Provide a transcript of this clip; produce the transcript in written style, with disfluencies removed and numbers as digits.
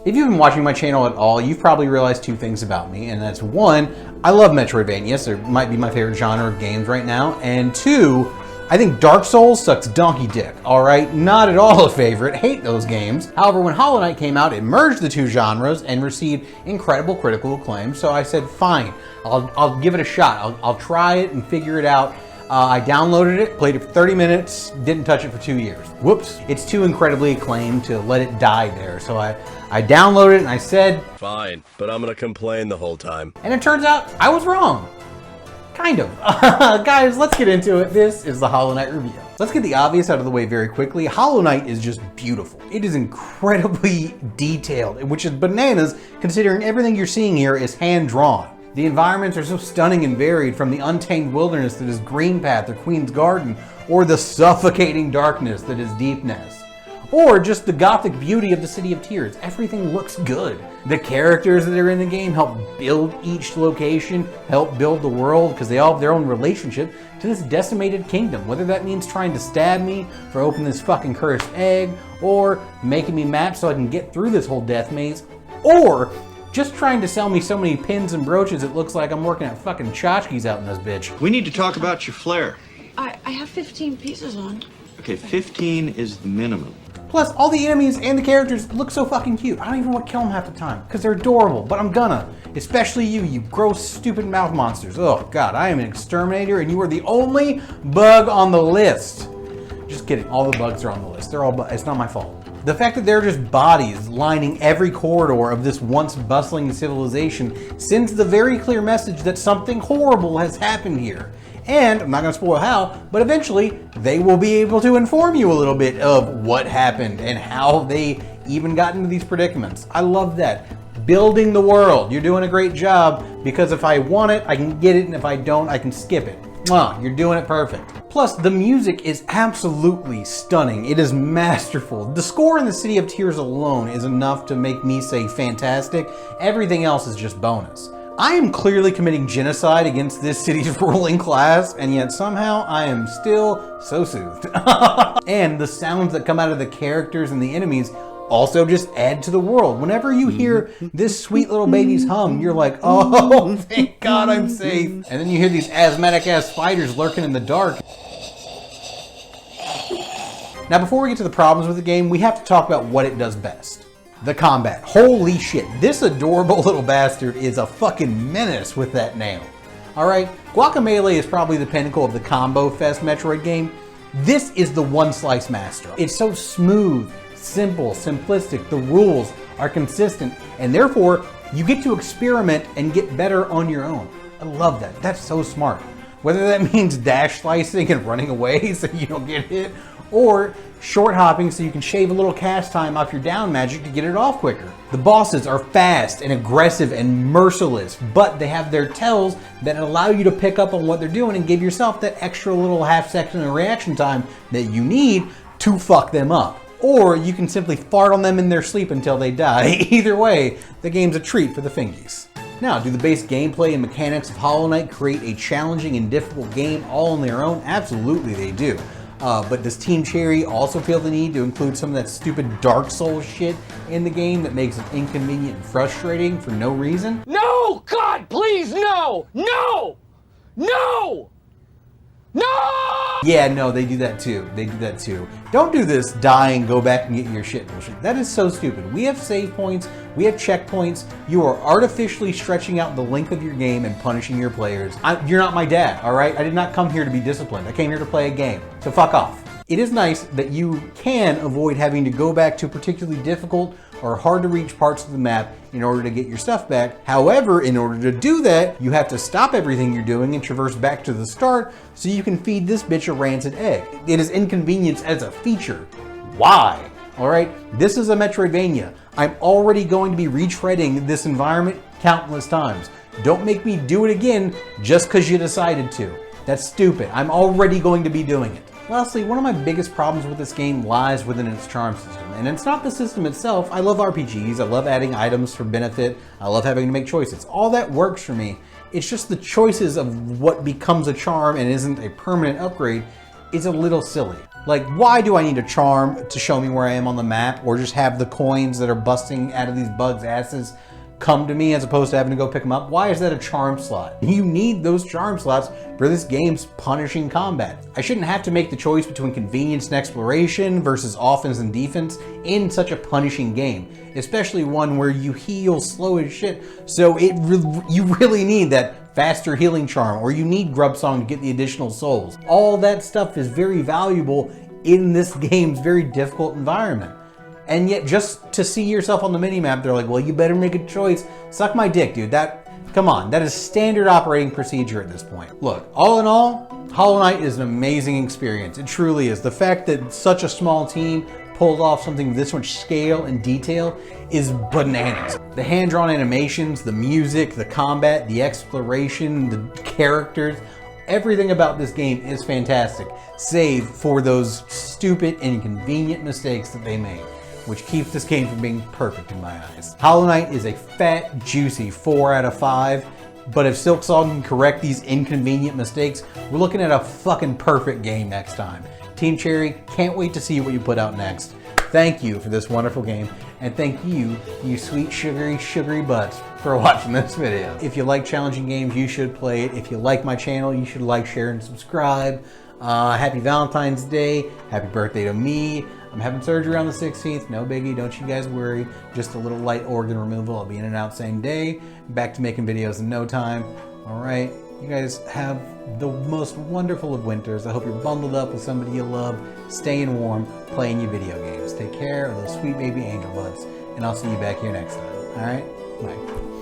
If you've been watching my channel at all, you've probably realized two things about me, and that's one, I love Metroidvanias. It might be my favorite genre of games right now, and two, I think Dark Souls sucks donkey dick, all right? Not at all a favorite, hate those games. However, when Hollow Knight came out, it merged the two genres and received incredible critical acclaim, so I said, fine, I'll give it a shot. I'll try it and figure it out. I downloaded it, played it for 30 minutes, didn't touch it for 2 years. Whoops, it's too incredibly acclaimed to let it die there, so I downloaded it and I said, fine, but I'm gonna complain the whole time. And it turns out I was wrong. Kind of. Guys, let's get into it. This is the Hollow Knight review. Let's get the obvious out of the way very quickly. Hollow Knight is just beautiful. It is incredibly detailed, which is bananas considering everything you're seeing here is hand-drawn. The environments are so stunning and varied, from the untamed wilderness that is Greenpath or Queen's Garden, or the suffocating darkness that is Deepness, or just the gothic beauty of the City of Tears. Everything looks good. The characters that are in the game help build each location, help build the world, because they all have their own relationship to this decimated kingdom. Whether that means trying to stab me for opening this fucking cursed egg, or making me map so I can get through this whole death maze, or just trying to sell me so many pins and brooches it looks like I'm working at fucking tchotchkes out in this bitch. We need to talk about your flair. I have 15 pieces on. Okay, 15 is the minimum. Plus, all the enemies and the characters look so fucking cute. I don't even want to kill them half the time, because they're adorable, but I'm gonna. Especially you gross, stupid mouth monsters. Oh god, I am an exterminator, and you are the only bug on the list. Just kidding, all the bugs are on the list. They're all it's not my fault. The fact that they're just bodies lining every corridor of this once bustling civilization sends the very clear message that something horrible has happened here. And, I'm not going to spoil how, but eventually they will be able to inform you a little bit of what happened and how they even got into these predicaments. I love that. Building the world. You're doing a great job, because if I want it, I can get it, and if I don't, I can skip it. Mwah, you're doing it perfect. Plus, the music is absolutely stunning. It is masterful. The score in the City of Tears alone is enough to make me say fantastic. Everything else is just bonus. I am clearly committing genocide against this city's ruling class, and yet somehow I am still so soothed. And the sounds that come out of the characters and the enemies also just add to the world. Whenever you hear this sweet little baby's hum, you're like, oh, thank God I'm safe. And then you hear these asthmatic ass spiders lurking in the dark. Now, before we get to the problems with the game, we have to talk about what it does best. The combat. Holy shit, this adorable little bastard is a fucking menace with that nail. Alright, Guacamelee is probably the pinnacle of the combo fest Metroid game. This is the one slice master. It's so smooth, simple, simplistic, the rules are consistent, and therefore you get to experiment and get better on your own. I love that, that's so smart. Whether that means dash slicing and running away so you don't get hit, or short hopping so you can shave a little cast time off your down magic to get it off quicker. The bosses are fast and aggressive and merciless, but they have their tells that allow you to pick up on what they're doing and give yourself that extra little half second of reaction time that you need to fuck them up. Or you can simply fart on them in their sleep until they die. Either way, the game's a treat for the fingies. Now, do the base gameplay and mechanics of Hollow Knight create a challenging and difficult game all on their own? Absolutely they do. But does Team Cherry also feel the need to include some of that stupid Dark Souls shit in the game that makes it inconvenient and frustrating for no reason? No! God, please, no! No! No! No! Yeah, no, they do that too. They do that too. Don't do this, die and go back and get your shit bullshit. That is so stupid. We have save points, we have checkpoints. You are artificially stretching out the length of your game and punishing your players. You're not my dad, all right? I did not come here to be disciplined. I came here to play a game, so fuck off. It is nice that you can avoid having to go back to particularly difficult or hard to reach parts of the map in order to get your stuff back. However, in order to do that, you have to stop everything you're doing and traverse back to the start so you can feed this bitch a rancid egg. It is inconvenience as a feature. Why? All right, this is a Metroidvania. I'm already going to be retreading this environment countless times. Don't make me do it again just because you decided to. That's stupid. I'm already going to be doing it. Lastly, one of my biggest problems with this game lies within its charm system, and it's not the system itself. I love RPGs, I love adding items for benefit, I love having to make choices. All that works for me. It's just the choices of what becomes a charm and isn't a permanent upgrade is a little silly. Like, why do I need a charm to show me where I am on the map, or just have the coins that are busting out of these bugs' asses come to me as opposed to having to go pick them up? Why is that a charm slot? You need those charm slots for this game's punishing combat. I shouldn't have to make the choice between convenience and exploration versus offense and defense in such a punishing game, especially one where you heal slow as shit. So you really need that faster healing charm, or you need Grub Song to get the additional souls. All that stuff is very valuable in this game's very difficult environment. And yet, just to see yourself on the minimap, they're like, well, you better make a choice. Suck my dick, dude. Come on, that is standard operating procedure at this point. Look, all in all, Hollow Knight is an amazing experience. It truly is. The fact that such a small team pulled off something with this much scale and detail is bananas. The hand-drawn animations, the music, the combat, the exploration, the characters, everything about this game is fantastic, save for those stupid and inconvenient mistakes that they made, which keeps this game from being perfect in my eyes. Hollow Knight is a fat, juicy 4 out of 5, but if Silksong can correct these inconvenient mistakes, we're looking at a fucking perfect game next time. Team Cherry, can't wait to see what you put out next. Thank you for this wonderful game, and thank you, you sweet, sugary butts, for watching this video. If you like challenging games, you should play it. If you like my channel, you should like, share, and subscribe. Happy Valentine's Day. Happy birthday to me. I'm having surgery on the 16th. No biggie, don't you guys worry. Just a little light organ removal. I'll be in and out same day. Back to making videos in no time. All right, you guys have the most wonderful of winters. I hope you're bundled up with somebody you love, staying warm, playing your video games. Take care of those sweet baby angel buds, and I'll see you back here next time. All right, bye.